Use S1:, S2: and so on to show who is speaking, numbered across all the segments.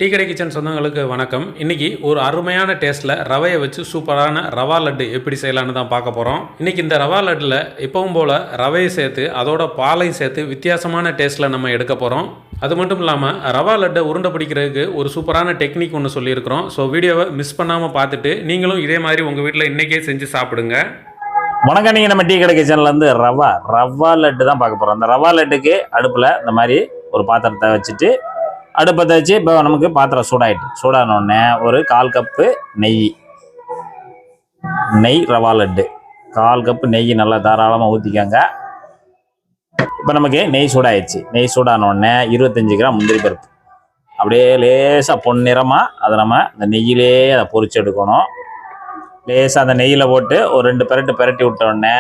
S1: Tea கடை kitchen சொந்தங்களுக்கு வணக்கம். இன்றைக்கி ஒரு அருமையான டேஸ்ட்டில் ரவையை வச்சு சூப்பரான ரவா லட்டு எப்படி செய்யலான்னு தான் பார்க்க போகிறோம். இன்றைக்கி இந்த ரவா லட்டில் எப்பவும் போல் ரவையை சேர்த்து அதோட பாலையும் சேர்த்து வித்தியாசமான டேஸ்ட்டில் நம்ம எடுக்க போகிறோம். அது மட்டும் இல்லாமல் ரவா லட்டை உருண்டை பிடிக்கிறதுக்கு ஒரு சூப்பரான டெக்னிக் ஒன்று சொல்லியிருக்கிறோம். ஸோ வீடியோவை மிஸ் பண்ணாமல் பார்த்துட்டு நீங்களும் இதே மாதிரி உங்கள் வீட்டில் இன்றைக்கே செஞ்சு சாப்பிடுங்க.
S2: வணக்கம். நீங்கள் நம்ம டீ கடை கிச்சன்லேருந்து ரவா லட்டு தான் பார்க்க போகிறோம். அந்த ரவா லட்டுக்கு அடுப்பில் இந்த மாதிரி ஒரு பாத்திரத்தை வச்சுட்டு அடுப்பத்தை வச்சு இப்போ நமக்கு பாத்திரம் சூடானோடனே ஒரு 1/4 கப்பு நெய் ரவா லட்டு 1/4 கப்பு நெய் நல்லா தாராளமாக ஊற்றிக்கோங்க. இப்போ நமக்கு நெய் சூடாயிடுச்சு. நெய் சூடானோடனே 25 கிராம் முந்திரி பருப்பு அப்படியே லேசாக பொன்னிறமாக அதை நம்ம இந்த நெய்யிலே அதை பொரிச்சு எடுக்கணும். லேசாக அந்த நெய்யில் போட்டு ஒரு 2 பெரட்டி விட்டோடனே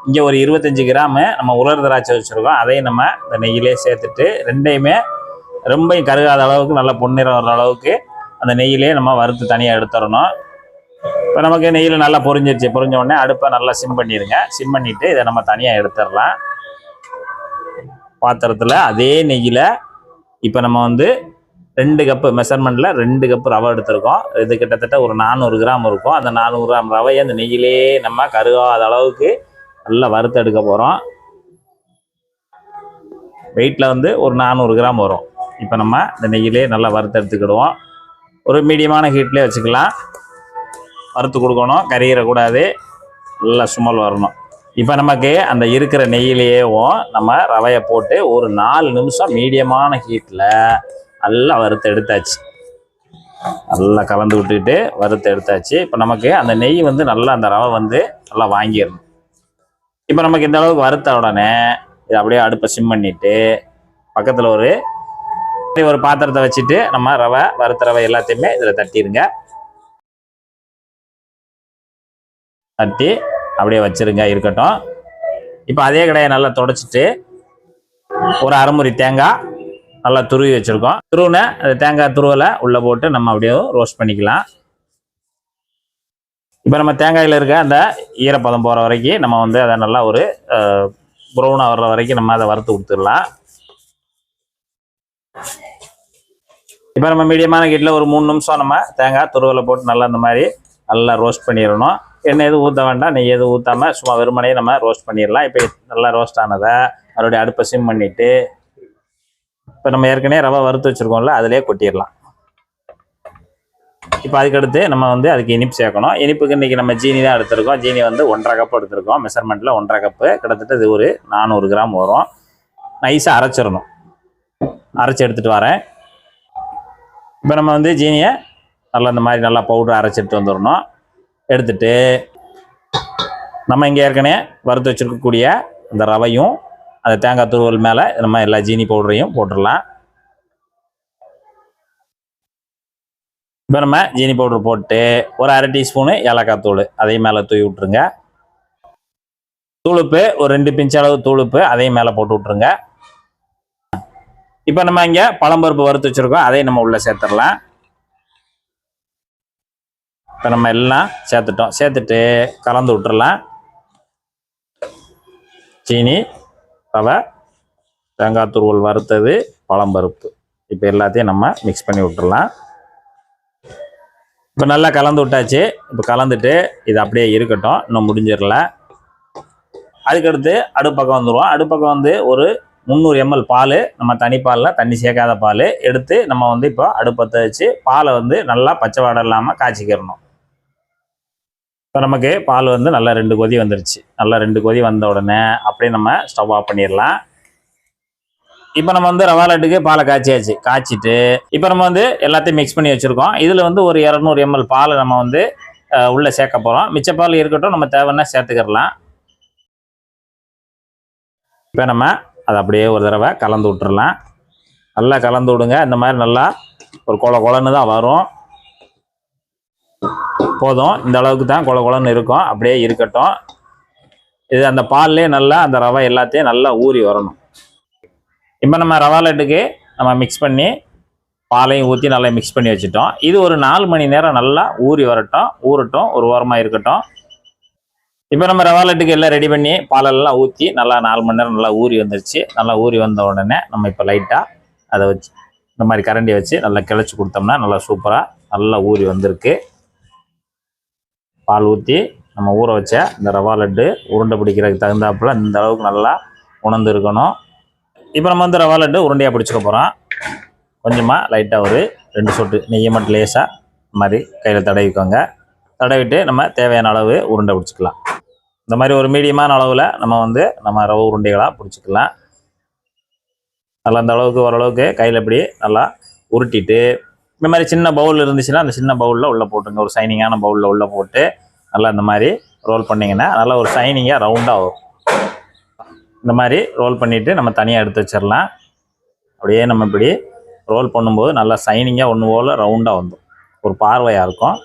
S2: இங்கே ஒரு 25 கிராமு நம்ம உலர் திராட்சை வச்சுருக்கோம். அதையும் நம்ம இந்த நெய்யிலே சேர்த்துட்டு ரெண்டையுமே ரொம்ப கருகாத அளவுக்கு நல்லா பொன்னிறம் வர்ற அளவுக்கு அந்த நெய்யிலே நம்ம வறுத்து தனியாக எடுத்துடணும். இப்போ நமக்கு நெய்யில் நல்லா பொரிஞ்சிருச்சு. பொரிஞ்ச உடனே அடுப்பை நல்லா சிம் பண்ணிடுங்க. சிம் பண்ணிவிட்டு இதை நம்ம தனியாக எடுத்துடலாம். பாத்திரத்தில் அதே நெய்யில் இப்போ நம்ம 2 கப்பு மெஷர்மெண்ட்டில் 2 கப்பு ரவை எடுத்துருக்கோம். இது கிட்டத்தட்ட ஒரு 400 கிராம் இருக்கும். அந்த 400 கிராம் ரவையை அந்த நெய்யிலே நம்ம கருகாத அளவுக்கு நல்லா வறுத்து எடுக்க போகிறோம். வெயிட்டில் ஒரு 400 கிராம் வரும். இப்போ நம்ம இந்த நெய்யிலே நல்லா வறுத்து எடுத்துக்கிடுவோம். ஒரு மீடியமான ஹீட்லேயே வச்சுக்கலாம். வறுத்து கொடுக்கணும், கறியிடக்கூடாது, நல்லா சுமல் வரணும். இப்போ நமக்கு அந்த இருக்கிற நெய்யிலேயும் நம்ம ரவையை போட்டு ஒரு 4 நிமிஷம் மீடியமான ஹீட்டில் நல்லா வறுத்து எடுத்தாச்சு. நல்லா கலந்து விட்டுக்கிட்டு வறுத்து எடுத்தாச்சு. இப்போ நமக்கு அந்த நெய் நல்லா அந்த ரவை நல்லா வாங்கிடணும். இப்போ நமக்கு இந்த அளவுக்கு வறுத்த உடனே இதை அப்படியே அடுப்பை சிம் பண்ணிவிட்டு பக்கத்தில் ஒரு பாத்திரத்தை வச்சுட்டு நம்ம வறுத்த ரவை எல்லாத்தையுமே இதில் தட்டிடுங்க. தட்டி அப்படியே வச்சிருங்க, இருக்கட்டும். இப்போ அதே கடையை நல்லா தொடச்சிட்டு ஒரு அரைமுறி தேங்காய் நல்லா துருவி வச்சுருக்கோம். துருவின அந்த தேங்காய் துருவலை உள்ளே போட்டு நம்ம அப்படியே ரோஸ்ட் பண்ணிக்கலாம். இப்போ நம்ம தேங்காயில் இருக்க அந்த ஈரப்பதம் போகிற வரைக்கும் நம்ம அதை நல்லா ஒரு ப்ரௌனாக வர்ற வரைக்கும் நம்ம அதை வறுத்து கொடுத்துடலாம். இப்போ நம்ம மீடியமான ஹீட்டில் ஒரு 3 நிமிஷம் நம்ம தேங்காய் துருவலை போட்டு நல்லா இந்த மாதிரி நல்லா ரோஸ்ட் பண்ணிடணும். எண்ணெய் எதுவும் ஊற்ற வேண்டாம், நெய் எதுவும் ஊற்றாமல் சும்மா வெறுமனையே நம்ம ரோஸ்ட் பண்ணிடலாம். இப்போ நல்லா ரோஸ்ட் ஆனதை மறுபடியும் அடுப்பை சிம் பண்ணிவிட்டு இப்போ நம்ம ஏற்கனவே ரவை வறுத்து வச்சுருக்கோம்ல அதிலே கொட்டிடலாம். இப்போ அதுக்கடுத்து நம்ம அதுக்கு இனிப்பு சேர்க்கணும். இனிப்புக்கு இன்றைக்கி நம்ம ஜீனி தான் எடுத்துருக்கோம். ஜீனி 1/2 கப்பு எடுத்துருக்கோம். மெஷர்மெண்ட்டில் 1/2 கப்பு, கிட்டத்தட்ட இது ஒரு 400 கிராம் வரும். நைஸாக அரைச்சிடணும். அரைச்சி எடுத்துகிட்டு வரேன். இப்போ நம்ம ஜீனியை நல்லா இந்த மாதிரி நல்லா பவுடர் அரைச்சிட்டு வந்துடணும். எடுத்துட்டு நம்ம இங்கே ஏற்கனவே வறுத்து வச்சுருக்கக்கூடிய அந்த ரவையும் அந்த தேங்காய் துருவல் மேலே நம்ம எல்லா ஜீனி பவுடரையும் போட்டுடலாம். இப்போ நம்ம ஜீனி பவுடர் போட்டு ஒரு 1/2 டீஸ்பூனு ஏலக்காய் தூள் அதையும் மேலே தூவி விட்ருங்க. தூளுப்பு ஒரு 2 பிஞ்ச் அளவு தூளுப்பு அதையும் மேலே போட்டு விட்ருங்க. இப்போ நம்ம இங்கே பழம்பருப்பு வறுத்து வச்சுருக்கோம், அதையும் நம்ம உள்ளே சேர்த்துடலாம். இப்போ நம்ம எல்லாம் சேர்த்துட்டோம். சேர்த்துட்டு கலந்து விட்டுறலாம். சீனி, ரவை, தேங்காய் துருவல் வறுத்தது, பழம்பருப்பு இப்போ எல்லாத்தையும் நம்ம மிக்ஸ் பண்ணி விட்டுறலாம். இப்போ நல்லா கலந்து விட்டாச்சு. இப்போ கலந்துட்டு இது அப்படியே இருக்கட்டும், இன்னும் முடிஞ்சிடல. அதுக்கடுத்து அடுப்பக்கம் வந்துடுவோம். அடுப்பக்கம் ஒரு 300 ml பால், நம்ம தனிப்பாலில் தண்ணி சேர்க்காத பால் எடுத்து நம்ம இப்போ அடுப்பத்தை வச்சு பாலை நல்லா பச்சை வாடை இல்லாமல் காய்ச்சிக்கிறணும். இப்போ நமக்கு பால் நல்லா 2 கொதி வந்துருச்சு. நல்லா 2 கொதி வந்த உடனே அப்படியே நம்ம ஸ்டவ் ஆஃப் பண்ணிடலாம். இப்போ நம்ம ரவா லட்டுக்கு பாலை காய்ச்சியாச்சு. காய்ச்சிட்டு இப்போ நம்ம எல்லாத்தையும் மிக்ஸ் பண்ணி வச்சுருக்கோம். இதில் ஒரு 200 ml பாலை நம்ம உள்ளே சேர்க்க போகிறோம். மிச்ச பால் இருக்கட்டும், நம்ம தேவைன்னா சேர்த்துக்கிடலாம். இப்போ நம்ம அதை அப்படியே ஒரு தடவை கலந்து விட்டுறலாம். நல்லா கலந்து விடுங்க. இந்த மாதிரி நல்லா ஒரு கொலன்னு தான் வரும். போதும், இந்த அளவுக்கு தான் கொலன்னு இருக்கும். அப்படியே இருக்கட்டும். இது அந்த பால்லே நல்லா அந்த ரவை எல்லாத்தையும் நல்லா ஊறி வரணும். இப்போ நம்ம ரவா லட்டுக்கு நம்ம மிக்ஸ் பண்ணி பாலையும் ஊற்றி நல்லா மிக்ஸ் பண்ணி வச்சுட்டோம். இது ஒரு 4 மணி நேரம் நல்லா ஊறட்டும், ஒரு ஓரமாக இருக்கட்டும். இப்போ நம்ம ரவா லட்டுக்கு எல்லாம் ரெடி பண்ணி பாலெல்லாம் ஊற்றி நல்லா 4 மணி நேரம் நல்லா ஊறி வந்துருச்சு. நல்லா ஊறி வந்த உடனே நம்ம இப்போ லைட்டாக அதை வச்சு இந்த மாதிரி கரண்டியை வச்சு நல்லா கிளச்சி கொடுத்தோம்னா நல்லா சூப்பராக நல்லா ஊறி வந்திருக்கு. பால் ஊற்றி நம்ம ஊற வச்ச இந்த ரவா லட்டு உருண்டை பிடிக்கிறதுக்கு தகுந்தாப்புல இந்த அளவுக்கு நல்லா உணர்ந்து இருக்கணும். இப்போ நம்ம வந்து ரவா லட்டு உருண்டையாக பிடிச்சிக்க போகிறோம். கொஞ்சமாக லைட்டாக ஒரு 2 சொட்டு நெய்யை மட்டும் லேசாக மாதிரி கையில் தடவிக்கோங்க. தடவிட்டு நம்ம தேவையான அளவு உருண்டை பிடிச்சிக்கலாம். இந்த மாதிரி ஒரு மீடியமான அளவில் நம்ம ரவை உருண்டைகளாக பிடிச்சிக்கலாம். நல்லா அந்த அளவுக்கு ஓரளவுக்கு கையில் இப்படி நல்லா உருட்டிட்டு இந்த மாதிரி சின்ன பவுல் இருந்துச்சுன்னா அந்த சின்ன பவுலில் உள்ளே போட்டுங்க. ஒரு சைனிங்கான பவுலில் உள்ளே போட்டு நல்லா இந்த மாதிரி ரோல் பண்ணிங்கன்னா நல்லா ஒரு சைனிங்காக ரவுண்டாக வரும். இந்த மாதிரி ரோல் பண்ணிவிட்டு நம்ம தனியாக எடுத்து வச்சிடலாம். அப்படியே நம்ம இப்படி ரோல் பண்ணும்போது நல்லா சைனிங்காக ஒன்று போல் ரவுண்டாக வந்துடும். ஒரு பார்வையாக இருக்கும்.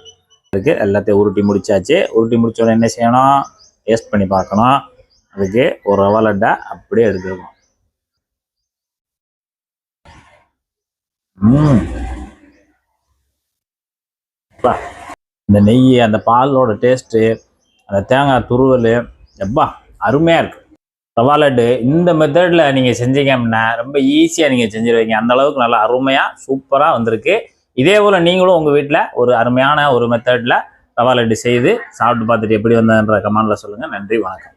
S2: அதுக்கு எல்லாத்தையும் உருட்டி முடிச்சாச்சு. உருட்டி முடிச்சோடனே என்ன செய்யணும்? டேஸ்ட் பண்ணி பார்க்கணும். அதுக்கு ஒரு ரவா லட்டை அப்படியே எடுத்துக்கணும். இந்த நெய், அந்த பாலோட டேஸ்ட்டு, அந்த தேங்காய் துருவல் எப்பா அருமையாக இருக்குது. ரவா லட்டு இந்த மெத்தடில் நீங்கள் செஞ்சீங்க அப்படின்னா ரொம்ப ஈஸியாக நீங்கள் செஞ்சுருவீங்க. அந்த அளவுக்கு நல்லா அருமையாக சூப்பராக வந்திருக்கு. இதே போல் நீங்களும் உங்கள் வீட்டில் ஒரு அருமையான ஒரு மெத்தடில் ரவா லட்டு செய்து சாப்பிட்டு பார்த்துட்டு எப்படி வந்ததுன்ற கமெண்டில் சொல்லுங்கள். நன்றி, வணக்கம்.